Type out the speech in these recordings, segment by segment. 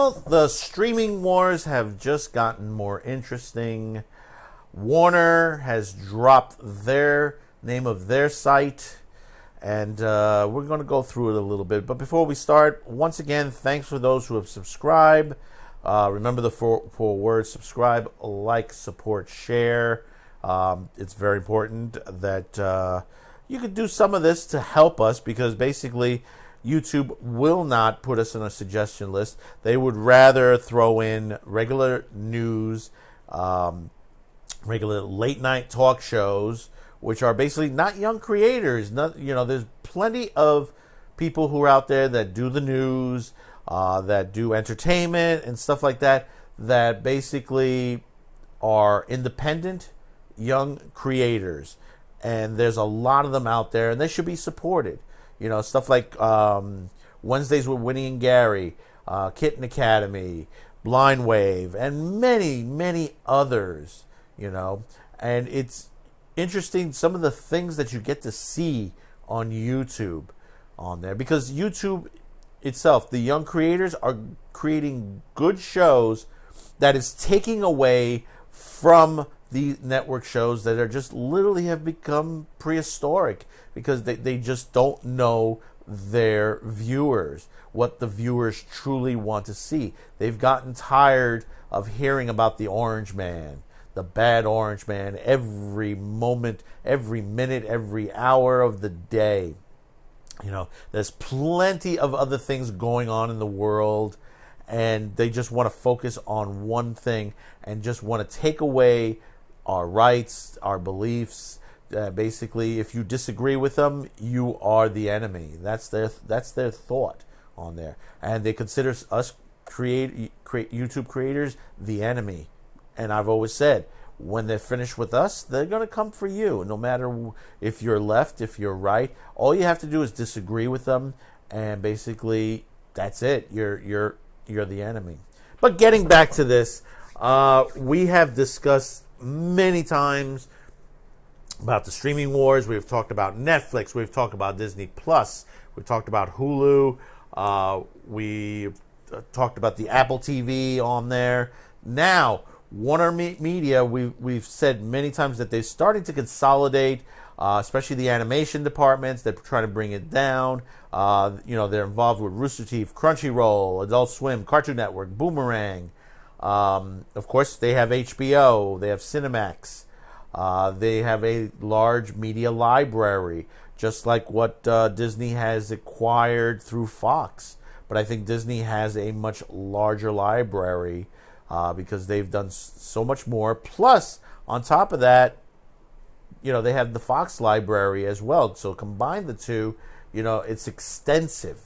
Well, the streaming wars have just gotten more interesting. Warner has dropped their name of their site, and we're going to go through it a little bit. But before we start, once again, thanks for those who have subscribed. Remember the four words: subscribe, like, support, share. It's very important that you could do some of this to help us, because basically YouTube will not put us on a suggestion list. They would rather throw in regular news, regular late night talk shows, which are basically not young creators. There's plenty of people who are out there that do the news, that do entertainment and stuff like that, that basically are independent young creators. And there's a lot of them out there, and they should be supported. Stuff like Wednesdays with Winnie and Gary, Kitten Academy, Blind Wave, and many, many others, And it's interesting, some of the things that you get to see on YouTube on there. Because YouTube itself, the young creators are creating good shows that is taking away from the network shows that are just literally have become prehistoric, because they just don't know their viewers, what the viewers truly want to see. They've gotten tired of hearing about the orange man, the bad orange man, every moment, every minute, every hour of the day. There's plenty of other things going on in the world, and they just want to focus on one thing and just want to take away our rights, our beliefs. Basically, if you disagree with them, you are the enemy. That's their thought on there, and they consider us YouTube creators the enemy. And I've always said, when they're finished with us, they're going to come for you. No matter if you're left, if you're right, all you have to do is disagree with them, and basically that's it. You're the enemy. But getting back to this, we have discussed many times about the streaming wars. We've talked about Netflix. We've talked about Disney Plus. We've talked about Hulu. We talked about the Apple TV on there. Now, Warner Media, we've said many times that they're starting to consolidate, especially the animation departments. They're trying to bring it down. They're involved with Rooster Teeth, Crunchyroll, Adult Swim, Cartoon Network, Boomerang. Of course, they have HBO. They have Cinemax. They have a large media library, just like what Disney has acquired through Fox. But I think Disney has a much larger library, because they've done so much more. Plus, on top of that, they have the Fox library as well. So combine the two, it's extensive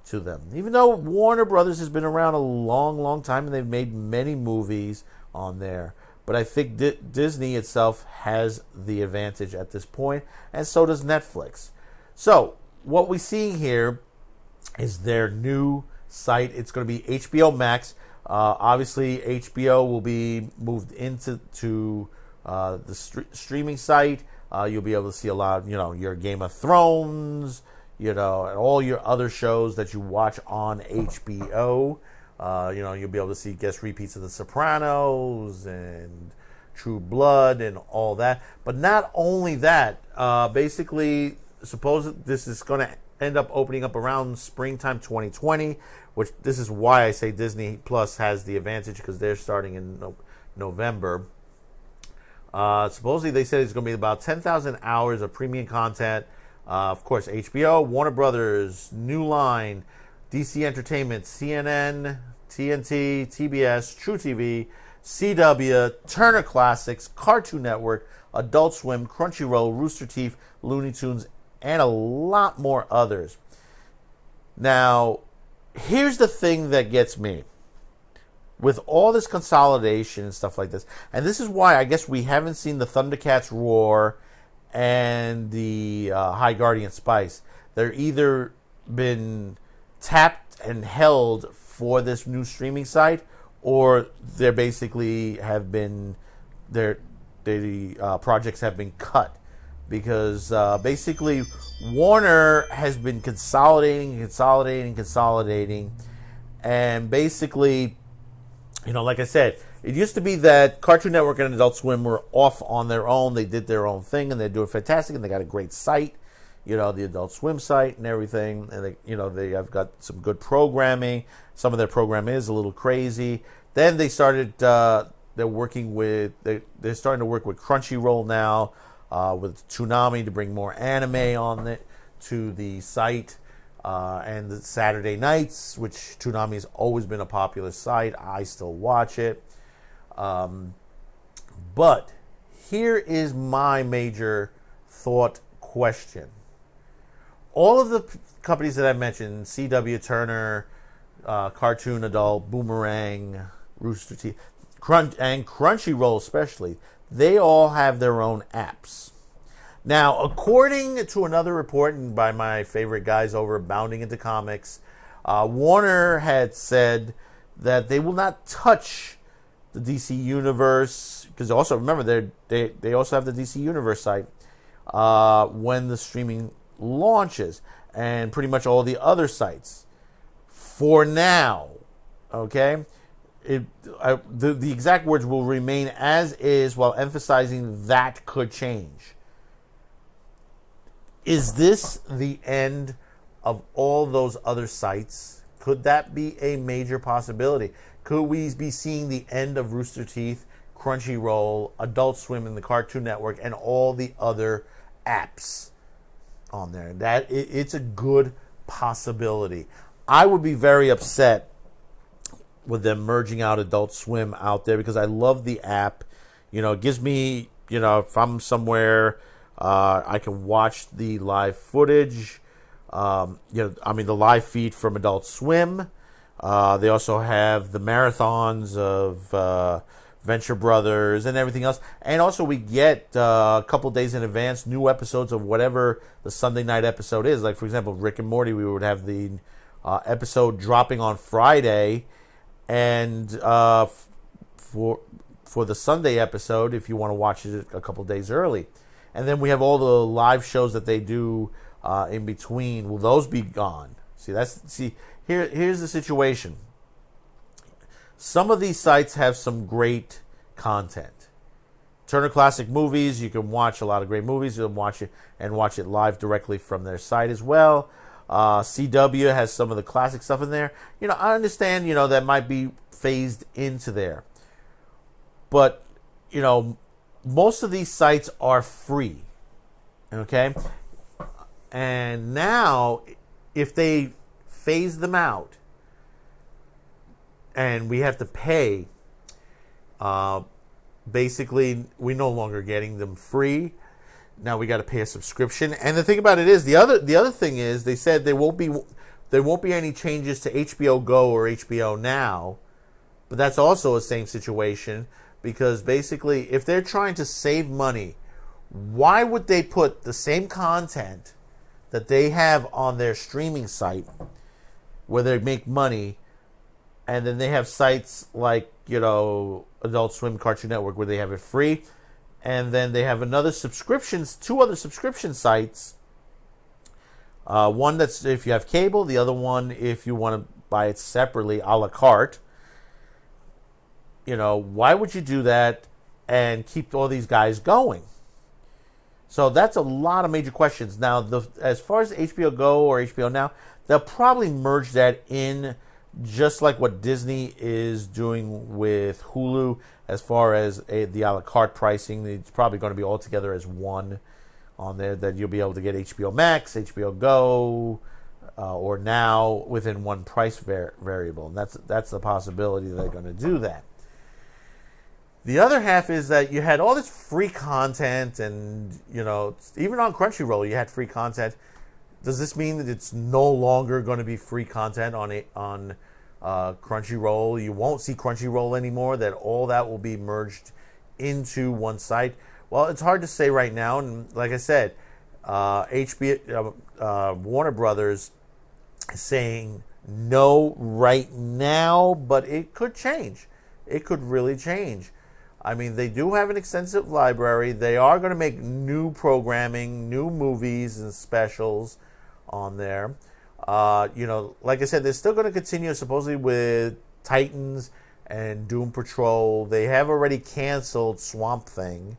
to them. Even though Warner Brothers has been around a long, long time, and they've made many movies on there. But I think Disney itself has the advantage at this point, and so does Netflix. So what we see here is their new site. It's going to be HBO Max. Obviously, HBO will be moved into the streaming site. You'll be able to see a lot of, your Game of Thrones, and all your other shows that you watch on HBO. You'll be able to see guest repeats of The Sopranos and True Blood and all that. But not only that, basically, suppose this is going to end up opening up around springtime 2020, which this is why I say Disney Plus has the advantage, because they're starting in November. Supposedly, they said it's going to be about 10,000 hours of premium content. Of course, HBO, Warner Brothers, New Line, DC Entertainment, CNN, TNT, TBS, True TV, CW, Turner Classics, Cartoon Network, Adult Swim, Crunchyroll, Rooster Teeth, Looney Tunes, and a lot more others. Now, here's the thing that gets me. With all this consolidation and stuff like this, and this is why I guess we haven't seen the Thundercats Roar and the High Guardian Spice. They're either been tapped and held for this new streaming site, or they basically have been the projects have been cut, because basically Warner has been consolidating, And basically, like I said, it used to be that Cartoon Network and Adult Swim were off on their own. They did their own thing, and they're doing fantastic, and they got a great site, the Adult Swim site and everything. And they have got some good programming. Some of their programming is a little crazy. Then they started. They're working with. They're starting to work with Crunchyroll now, with Toonami to bring more anime on it to the site. And the Saturday nights, which Toonami has always been a popular site. I still watch it. But here is my major thought question. All of the companies that I mentioned, CW, Turner, Cartoon Adult, Boomerang, Rooster Teeth, and Crunchyroll especially, they all have their own apps. Now, according to another report by my favorite guys over at Bounding Into Comics, Warner had said that they will not touch the DC Universe, because also remember they also have the DC Universe site when the streaming launches, and pretty much all the other sites for now. Okay, the exact words will remain as is, while emphasizing that could change. Is this the end of all those other sites? Could that be a major possibility? Could we be seeing the end of Rooster Teeth, Crunchyroll, Adult Swim, and the Cartoon Network, and all the other apps on there? It's a good possibility. I would be very upset with them merging out Adult Swim out there, because I love the app. It gives me, if I'm somewhere, I can watch the live footage. The live feed from Adult Swim. They also have the marathons of Venture Brothers and everything else. And also we get a couple days in advance new episodes of whatever the Sunday night episode is. Like, for example, Rick and Morty, we would have the episode dropping on Friday. And for the Sunday episode, if you want to watch it a couple days early. And then we have all the live shows that they do in between. Will those be gone? Here's the situation. Some of these sites have some great content. Turner Classic Movies, you can watch a lot of great movies. You can watch it live directly from their site as well. CW has some of the classic stuff in there. I understand, that might be phased into there. But, most of these sites are free. Okay? And now, if they phase them out and we have to pay, basically, we're no longer getting them free. Now we got to pay a subscription. And the thing about it is, the other thing is, they said there won't be any changes to HBO Go or HBO Now. But that's also the same situation, because basically, if they're trying to save money, why would they put the same content that they have on their streaming site where they make money, and then they have sites like, Adult Swim, Cartoon Network, where they have it free, and then they have two other subscription sites. One that's if you have cable, the other one if you want to buy it separately, a la carte. Why would you do that and keep all these guys going? So that's a lot of major questions. Now, as far as HBO Go or HBO Now, they'll probably merge that in, just like what Disney is doing with Hulu, as far as the a la carte pricing. It's probably going to be all together as one on there, that you'll be able to get HBO Max, HBO Go, or Now within one price variable. And that's the possibility they're going to do that. The other half is that you had all this free content, and even on Crunchyroll you had free content. Does this mean that it's no longer going to be free content on Crunchyroll? You won't see Crunchyroll anymore. That all that will be merged into one site. Well, it's hard to say right now, and like I said, Warner Brothers is saying no right now, but it could change. It could really change. I mean, they do have an extensive library. They are going to make new programming, new movies and specials on there. Like I said, they're still going to continue supposedly with Titans and Doom Patrol. They have already canceled Swamp Thing.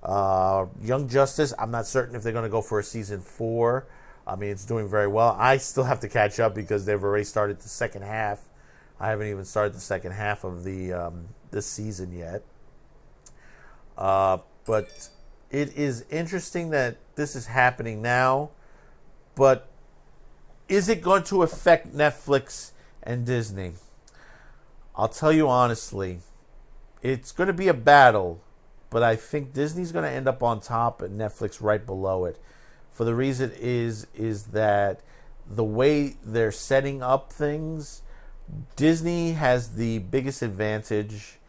Young Justice, I'm not certain if they're going to go for a season 4. I mean, it's doing very well. I still have to catch up because they've already started the second half. I haven't even started the second half of this season yet. But it is interesting that this is happening now. But is it going to affect Netflix and Disney? I'll tell you honestly, it's going to be a battle. But I think Disney's going to end up on top and Netflix right below it. For the reason is that the way they're setting up things, Disney has the biggest advantage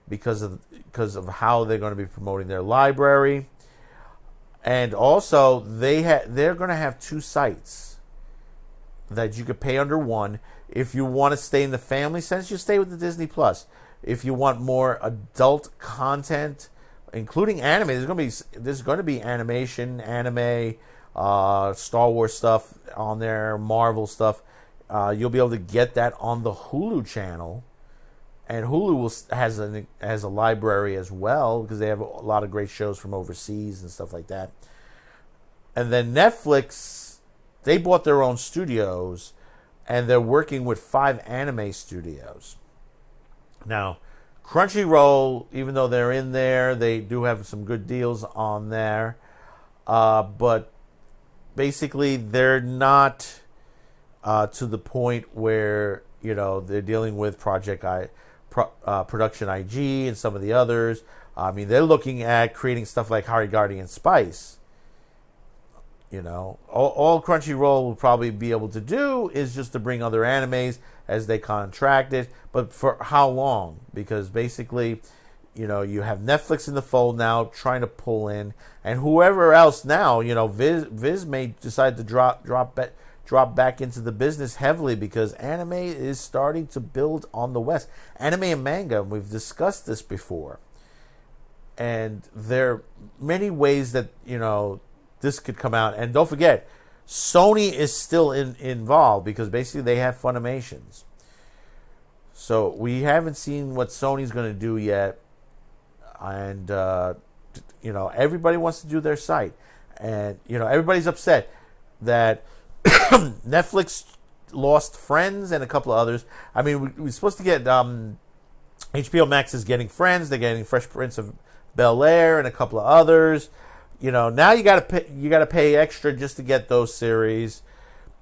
because of how they're going to be promoting their library. And also, they're going to have 2 sites that you could pay under one. If you want to stay in the family sense, you stay with the Disney Plus. If you want more adult content, including anime, there's going to be animation, anime, Star Wars stuff on there, Marvel stuff. You'll be able to get that on the Hulu channel, and Hulu has a library as well because they have a lot of great shows from overseas and stuff like that. And then Netflix, they bought their own studios, and they're working with 5 anime studios. Now, Crunchyroll, even though they're in there, they do have some good deals on there. But basically, they're not to the point where, they're dealing with Production IG and some of the others. I mean, they're looking at creating stuff like Harry Guardian Spice. All Crunchyroll will probably be able to do is just to bring other animes as they contracted, but for how long? Because basically, you have Netflix in the fold now trying to pull in, and whoever else now, Viz may decide to drop back into the business heavily because anime is starting to build on the West. Anime and manga, we've discussed this before, and there are many ways that this could come out. And don't forget, Sony is still involved because basically they have Funimations. So we haven't seen what Sony's going to do yet. And, everybody wants to do their site. And, everybody's upset that Netflix lost Friends and a couple of others. I mean, we're supposed to get HBO Max is getting Friends. They're getting Fresh Prince of Bel-Air and a couple of others. Now you got to pay extra just to get those series.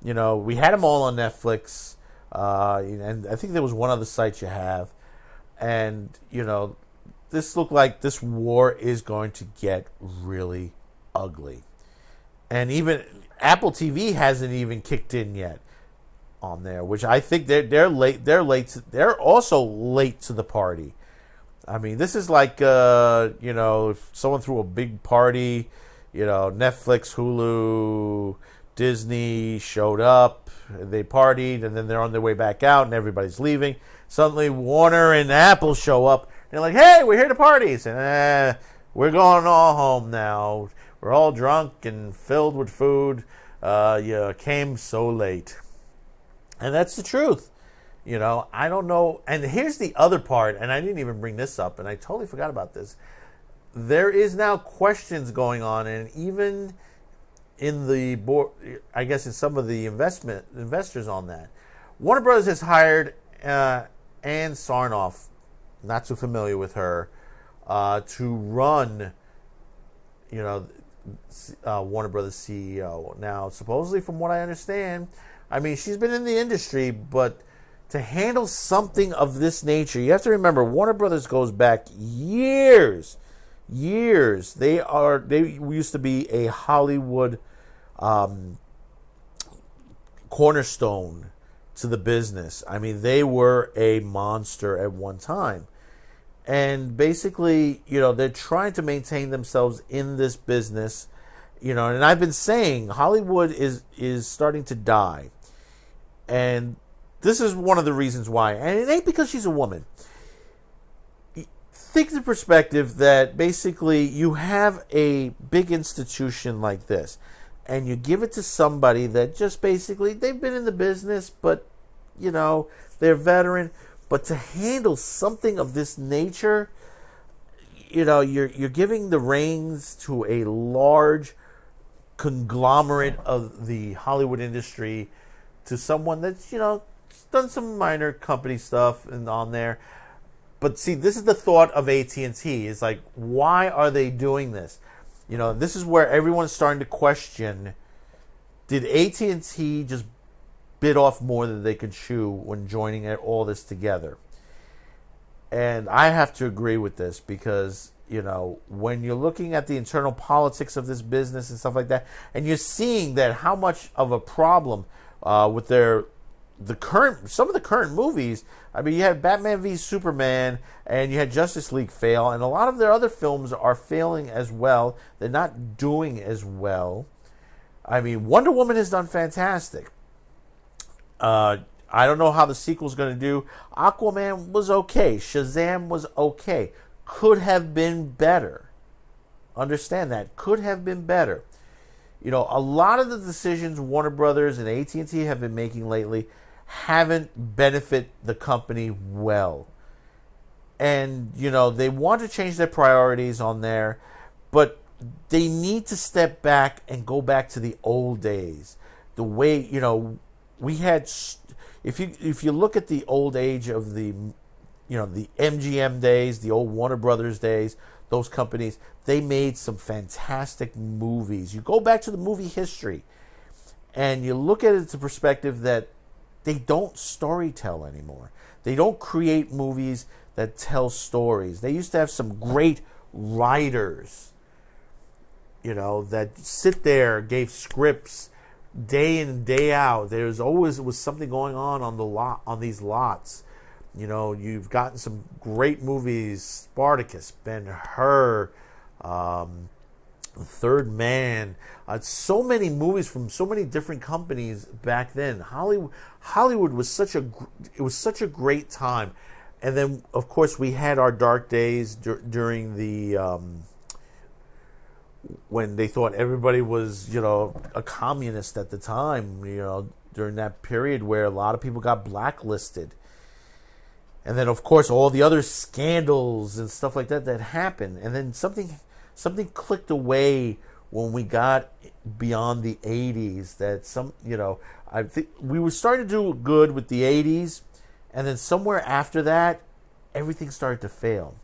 We had them all on Netflix, and I think there was one other site you have, and this looked like this war is going to get really ugly, and even Apple TV hasn't even kicked in yet on there, which I think they're late. They're also late to the party. I mean, this is like, if someone threw a big party, Netflix, Hulu, Disney showed up, they partied, and then they're on their way back out, and everybody's leaving. Suddenly, Warner and Apple show up. They're like, hey, we're here to party. And we're going all home now. We're all drunk and filled with food. You came so late. And that's the truth. I don't know. And here's the other part, and I didn't even bring this up, and I totally forgot about this. There is now questions going on, and even in the board, I guess in some of the investors on that. Warner Brothers has hired Ann Sarnoff, not too familiar with her, to run, Warner Brothers CEO. Now, supposedly, from what I understand, I mean, she's been in the industry, but to handle something of this nature, you have to remember Warner Brothers goes back years. They used to be a Hollywood cornerstone to the business. I mean, they were a monster at one time. And basically, they're trying to maintain themselves in this business. And I've been saying Hollywood is starting to die. And this is one of the reasons why. And it ain't because she's a woman. Think the perspective that basically you have a big institution like this. and you give it to somebody that just basically, they've been in the business, but, they're veteran. But to handle something of this nature, you're giving the reins to a large conglomerate of the Hollywood industry, to someone that's, done some minor company stuff and on there. But see, this is the thought of AT&T. It's like, why are they doing this? This is where everyone's starting to question, did AT&T just bit off more than they could chew when joining all this together? And I have to agree with this because, when you're looking at the internal politics of this business and stuff like that, and you're seeing that how much of a problem with some of the current movies. I mean, you had Batman v Superman and you had Justice League fail, and a lot of their other films are failing as well. They're not doing as well. I mean, Wonder Woman has done fantastic. I don't know how the sequel's going to do. Aquaman was okay. Shazam was okay. Could have been better. Understand that. Could have been better. A lot of the decisions Warner Brothers and AT&T have been making lately haven't benefit the company well. And, they want to change their priorities on there, but they need to step back and go back to the old days. The way, we had, if you look at the old age of the MGM days, the old Warner Brothers days, those companies, they made some fantastic movies. You go back to the movie history and you look at it to perspective that they don't storytell anymore. They don't create movies that tell stories. They used to have some great writers, that sit there, gave scripts day in and day out. There's always was something going on the lot, on these lots. You've gotten some great movies: Spartacus, Ben-Hur, Third Man. So many movies from so many different companies back then. Hollywood was such a great time. And then, of course, we had our dark days during the when they thought everybody was, a communist at the time. During that period where a lot of people got blacklisted. And then, of course, all the other scandals and stuff like that happened. And then something clicked away when we got beyond the 80s. That I think we were starting to do good with the 80s. And then somewhere after that, everything started to fail.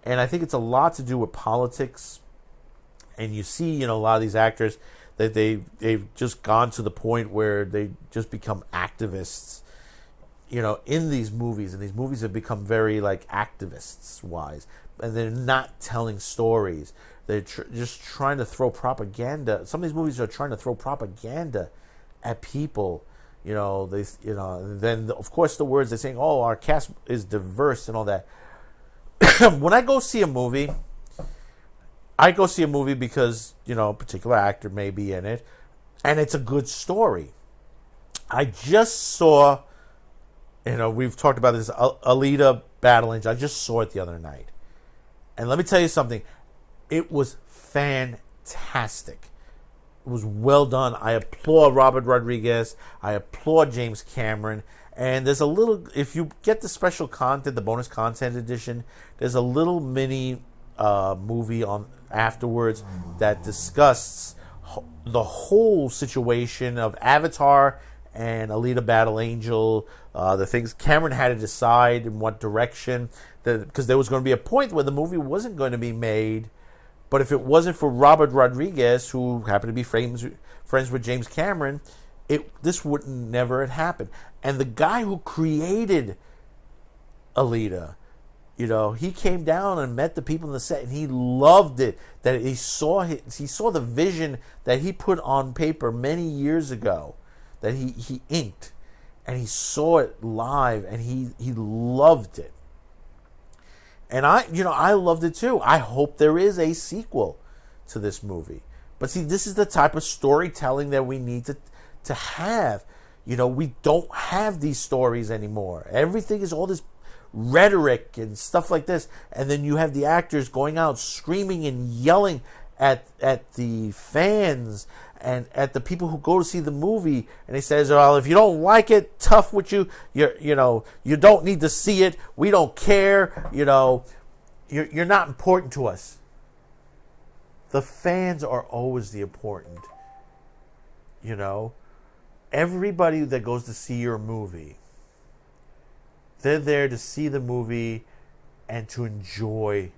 And I think it's a lot to do with politics. And you see, a lot of these actors that they've just gone to the point where they just become activists. In these movies, and these movies have become very like activists-wise, and they're not telling stories. They're just trying to throw propaganda. Some of these movies are trying to throw propaganda at people. Then of course the words they're saying, "Oh, our cast is diverse" and all that. When I go see a movie, because a particular actor may be in it, and it's a good story. I just saw. We've talked about this Alita Battle Angel. I just saw it the other night. And let me tell you something. It was fantastic. It was well done. I applaud Robert Rodriguez. I applaud James Cameron. And there's a little, if you get the special content, the bonus content edition, there's a little mini movie on afterwards that discusses the whole situation of Avatar and Alita Battle Angel, the things Cameron had to decide in what direction, because there was going to be a point where the movie wasn't going to be made, but if it wasn't for Robert Rodriguez, who happened to be friends with James Cameron, this would never have happened. And the guy who created Alita, he came down and met the people in the set, and he loved it. That he saw the vision that he put on paper many years ago, that he inked, and he saw it live, and he loved it. And I loved it too. I hope there is a sequel to this movie. But see, this is the type of storytelling that we need to have. We don't have these stories anymore. Everything is all this rhetoric and stuff like this. And then you have the actors going out screaming and yelling at the fans and at the people who go to see the movie, and he says, well, if you don't like it, tough with you. You don't need to see it. We don't care. You're not important to us. The fans are always the important. Everybody that goes to see your movie, they're there to see the movie and to enjoy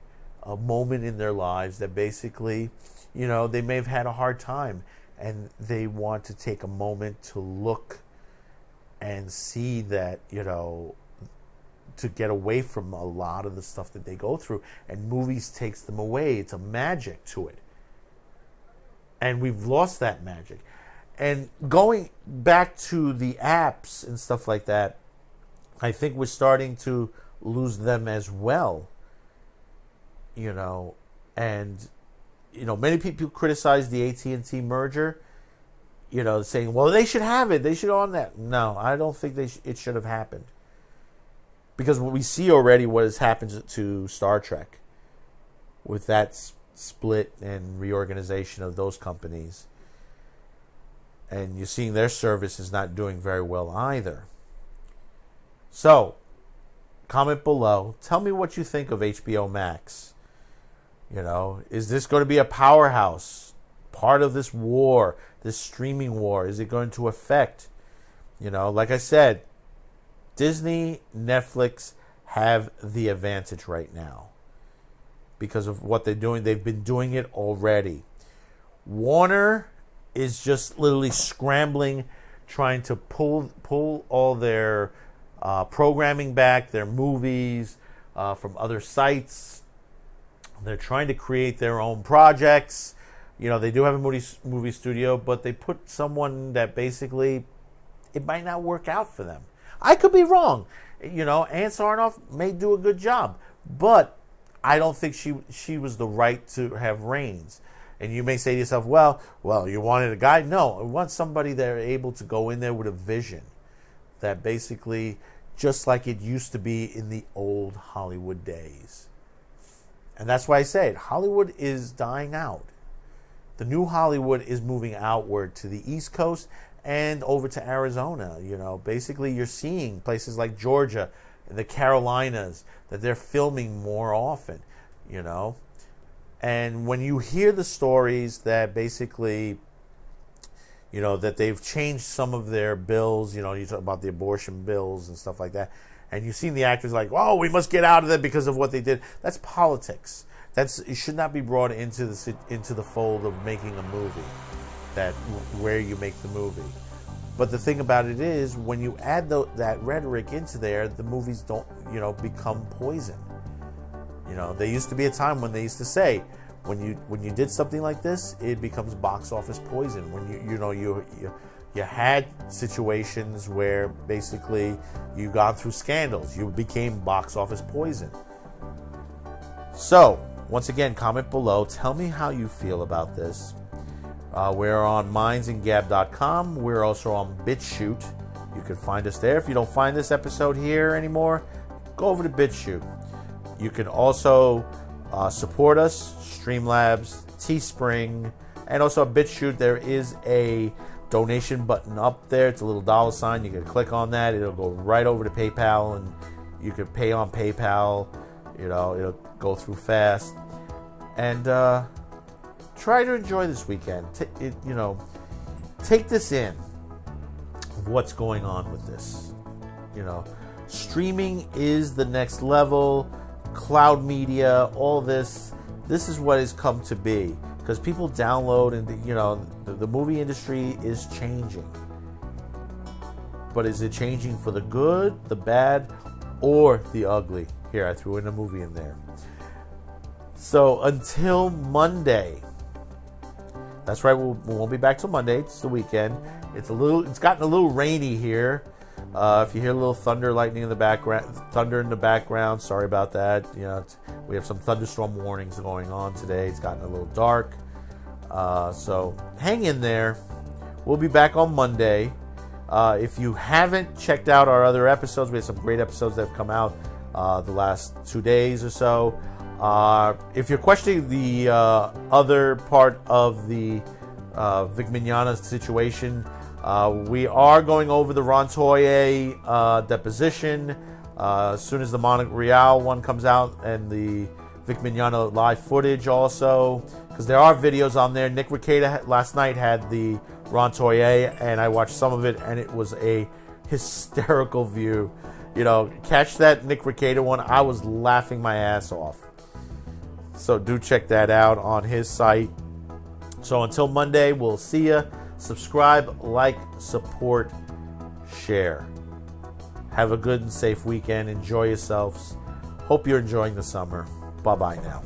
a moment in their lives that basically, they may have had a hard time, and they want to take a moment to look and see that, to get away from a lot of the stuff that they go through. And movies takes them away. It's a magic to it. And we've lost that magic. And going back to the apps and stuff like that, I think we're starting to lose them as well. And many people criticize the AT&T merger, saying, well, they should have it. They should own that. No, I don't think it should have happened. Because we see already what has happened to Star Trek with that split and reorganization of those companies. And you're seeing their service is not doing very well either. So, comment below. Tell me what you think of HBO Max. Is this going to be a powerhouse? Part of this war, this streaming war? Is it going to affect? Like I said, Disney, Netflix have the advantage right now because of what they're doing. They've been doing it already. Warner is just literally scrambling, trying to pull all their programming back, their movies from other sites. They're trying to create their own projects. They do have a movie studio, but they put someone that basically it might not work out for them. I could be wrong. Ann Sarnoff may do a good job, but I don't think she was the right to have reins. And you may say to yourself, well, you wanted a guy? No, I want somebody that are able to go in there with a vision that basically, just like it used to be in the old Hollywood days. And that's why I said Hollywood is dying out. The new Hollywood is moving outward to the East Coast and over to Arizona. Basically you're seeing places like Georgia and the Carolinas that they're filming more often, And when you hear the stories that basically, that they've changed some of their bills, you talk about the abortion bills and stuff like that, and you've seen the actors like, oh, we must get out of there because of what they did. That's politics. It should not be brought into the fold of making a movie, where you make the movie. But the thing about it is, when you add that rhetoric into there, the movies don't, become poison. There used to be a time when they used to say, when you did something like this, it becomes box office poison. When you had situations where basically you got through scandals, you became box office poison. So, once again, comment below. Tell me how you feel about this. We're on mindsandgab.com. We're also on BitChute. You can find us there. If you don't find this episode here anymore, go over to BitChute. You can also support us, Streamlabs, Teespring, and also at BitChute. There is a donation button up there. It's a little $sign. You can click on that. It'll go right over to PayPal, and you can pay on PayPal. It'll go through fast. And try to enjoy this weekend. Take this in of what's going on with this. Streaming is the next level. Cloud media, all this. This is what has come to be because people download, and the movie industry is changing. But is it changing for the good, the bad, or the ugly? Here, I threw in a movie in there. So until Monday. That's right, we won't be back till Monday. It's the weekend. It's gotten a little rainy here. If you hear a little thunder, lightning in the background, sorry about that. We have some thunderstorm warnings going on today. It's gotten a little dark. So hang in there. We'll be back on Monday. If you haven't checked out our other episodes, we have some great episodes that have come out the last 2 days or so. If you're questioning the other part of the Vic Mignogna situation, we are going over the Rontoye deposition as soon as the Montreal one comes out, and the Vic Mignogna live footage also, because there are videos on there. Nick Rekieta last night had the Rontoye, and I watched some of it, and it was a hysterical view. You know, catch that Nick Rekieta one. I was laughing my ass off. So do check that out on his site. So until Monday, we'll see ya. Subscribe, like, support, share. Have a good and safe weekend. Enjoy yourselves. Hope you're enjoying the summer. Bye-bye now.